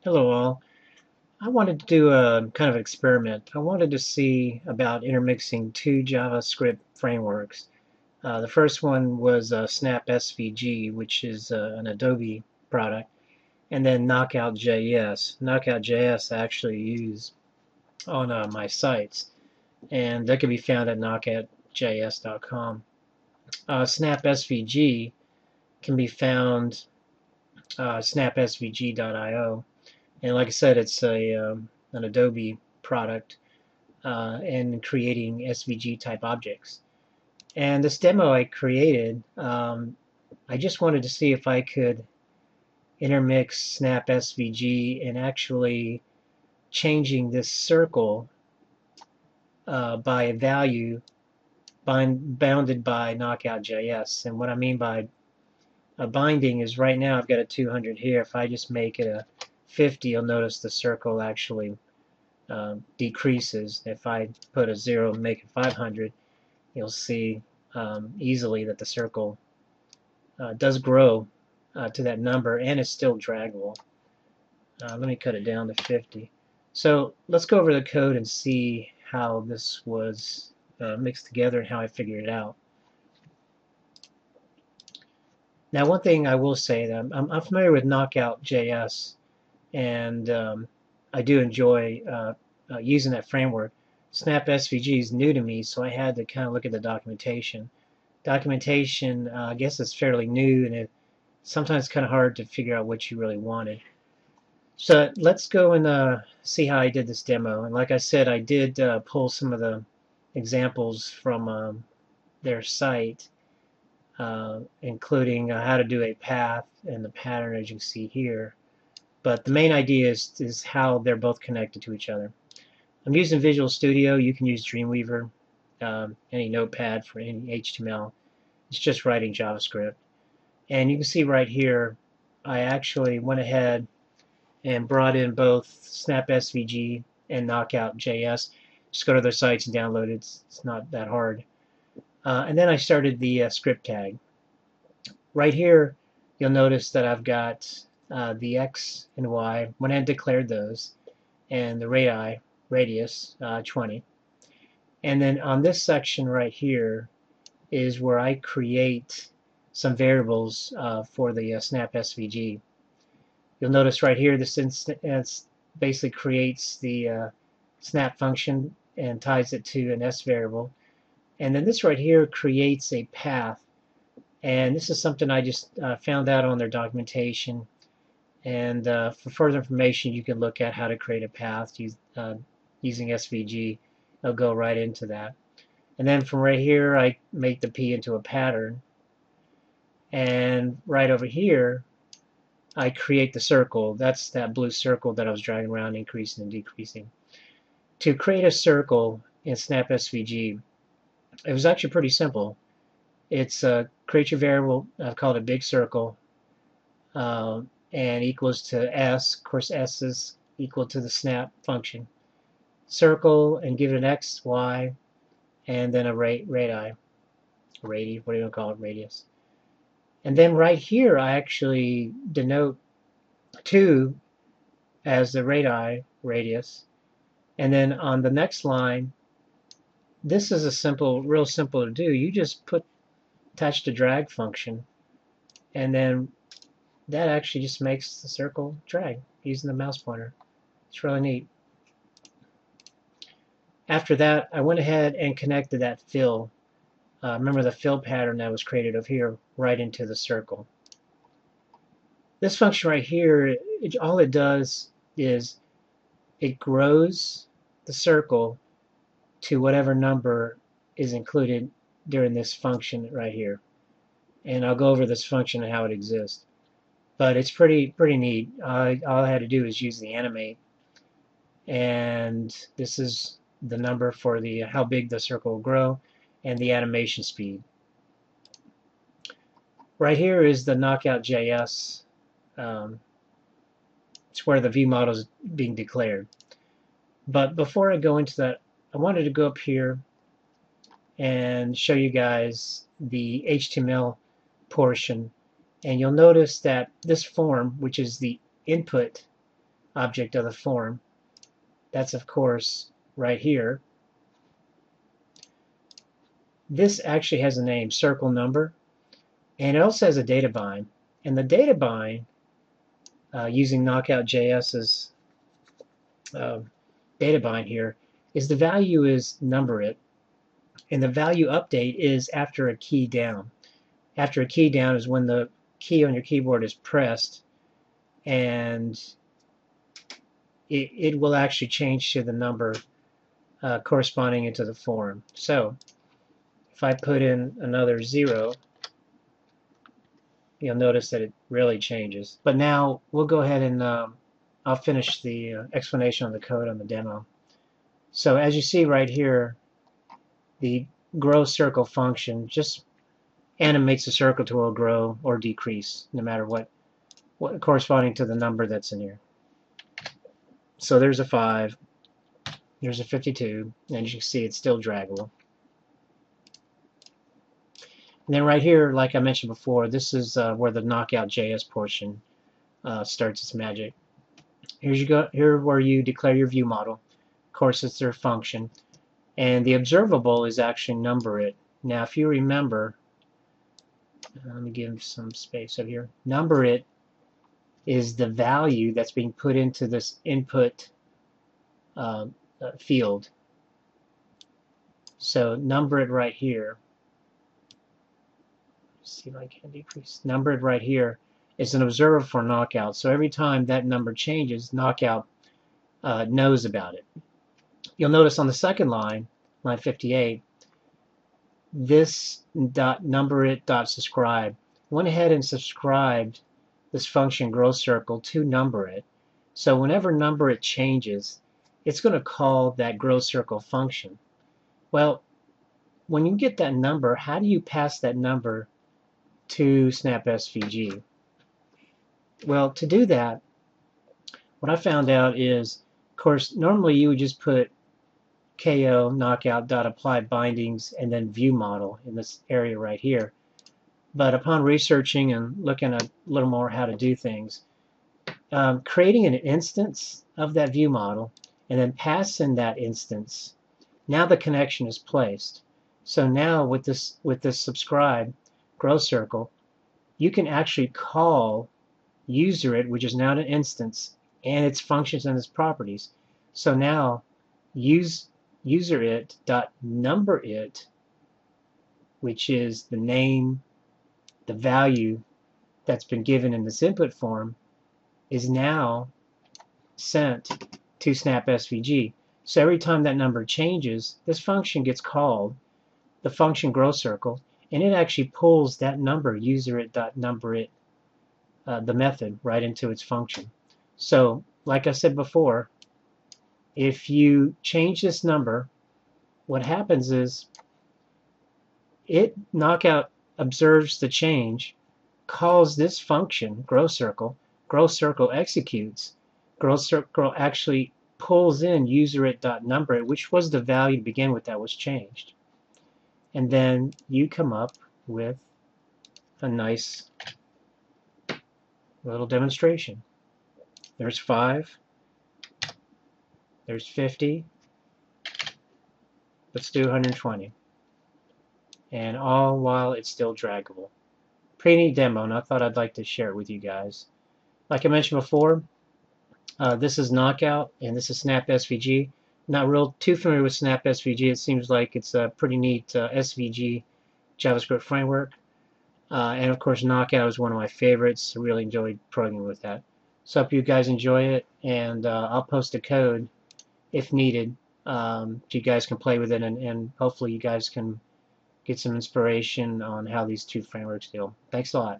Hello all. I wanted to do a kind of experiment. I wanted to see about intermixing two JavaScript frameworks. The first one was SnapSVG, which is an Adobe product, and then KnockoutJS. KnockoutJS I actually use on my sites, and that can be found at knockoutjs.com. SnapSVG can be found snapsvg.io. And like I said, it's an Adobe product and creating SVG type objects. And this demo I created, I just wanted to see if I could intermix Snap SVG and actually changing this circle by a value bounded by Knockout.js. And what I mean by a binding is right now I've got a 200 here. If I just make it a 50, you'll notice the circle actually decreases. If I put a 0 and make it 500, you'll see easily that the circle does grow to that number and is still draggable. Let me cut it down to 50. So let's go over the code and see how this was mixed together and how I figured it out. Now, one thing I will say that I'm familiar with Knockout.js, and I do enjoy using that framework. Snap SVG is new to me, so I had to kind of look at the documentation. Documentation, I guess, is fairly new, and it's sometimes kind of hard to figure out what you really wanted. So let's go and see how I did this demo. And like I said, I did pull some of the examples from their site, including how to do a path and the pattern, as you can see here. But the main idea is how they're both connected to each other. I'm using Visual Studio. You can use Dreamweaver, any notepad for any HTML. It's just writing JavaScript. And you can see right here, I actually went ahead and brought in both SnapSVG and Knockout.js. Just go to their sites and download it. It's not that hard. And then I started the script tag. Right here, you'll notice that I've got the X and Y, when I declared those, and the radius 20. And then on this section right here is where I create some variables for the Snap SVG. You'll notice right here this instance basically creates the snap function and ties it to an S variable. And then this right here creates a path. And this is something I just found out on their documentation. And for further information, you can look at how to create a path using SVG. It'll go right into that. And then from right here, I make the P into a pattern. And right over here, I create the circle. That's that blue circle that I was dragging around, increasing and decreasing. To create a circle in Snap SVG, it was actually pretty simple. It's create your variable, I've called it big circle, and equals to S. Of course, S is equal to the snap function. Circle and give it an X, Y, and then a radii, what do you want to call it, radius. And then right here, I actually denote 2 as the radii, radius. And then on the next line, this is real simple to do. You just attach the drag function, and then that actually just makes the circle drag using the mouse pointer. It's really neat. After that, I went ahead and connected that fill. Remember the fill pattern that was created over here right into the circle. This function right here, all it does is it grows the circle to whatever number is included during this function right here. And I'll go over this function and how it exists. But it's pretty neat. All I had to do is use the animate, and this is the number for the how big the circle will grow and the animation speed. Right here is the Knockout.js. It's where the view model is being declared. But before I go into that, I wanted to go up here and show you guys the HTML portion. And you'll notice that this form, which is the input object of the form. That's of course right here. This actually has a name, circle number, and it also has a data bind. And the data bind, using KnockoutJS's data bind here, is the value is number it, and the value update is after a key down. After a key down is when the key on your keyboard is pressed, and it will actually change to the number corresponding into the form. So if I put in another 0, you'll notice that it really changes. But now we'll go ahead and I'll finish the explanation on the code on the demo. So as you see right here, the grow circle function just animates the circle to grow or decrease, no matter what corresponding to the number that's in here. So there's a 5, there's a 52, and as you can see, it's still draggable. And then right here, like I mentioned before, this is where the KnockoutJS portion starts its magic. Here where you declare your view model. Of course, it's their function. And the observable is actually number it. Now, if you remember, let me give some space over here. Number it is the value that's being put into this input field. So number it right here. Let's see if I can decrease. Number it right here is an observer for Knockout. So every time that number changes, Knockout knows about it. You'll notice on the second line, line 58, this .numberit.subscribe went ahead and subscribed this function grow circle to number it. So whenever number it changes, it's going to call that grow circle function. Well, when you get that number, how do you pass that number to SnapSVG? Well, to do that, what I found out is, of course, normally you would just put ko knockout.apply bindings and then view model in this area right here. But upon researching and looking at a little more how to do things, creating an instance of that view model and then passing that instance, now the connection is placed. So now with this subscribe grow circle, you can actually call userit, which is now an instance, and its functions and its properties. So now userit.numberit, which is the name, the value that's been given in this input form, is now sent to SnapSVG. So every time that number changes, this function gets called, the function grow circle, and it actually pulls that number, userit.numberit, the method, right into its function. So, like I said before, if you change this number, what happens is Knockout observes the change, calls this function, grow circle executes, grow circle actually pulls in userit.numberit, which was the value to begin with that was changed. And then you come up with a nice little demonstration. There's 5, there's 50, let's do 120. And all while it's still draggable. Pretty neat demo, and I thought I'd like to share it with you guys. Like I mentioned before, this is Knockout, and this is SnapSVG. Not real too familiar with SnapSVG. It seems like it's a pretty neat SVG JavaScript framework. And of course, Knockout is one of my favorites. I really enjoyed programming with that. So I hope you guys enjoy it, and I'll post the code if needed. So you guys can play with it, and hopefully you guys can get some inspiration on how these two frameworks deal. Thanks a lot.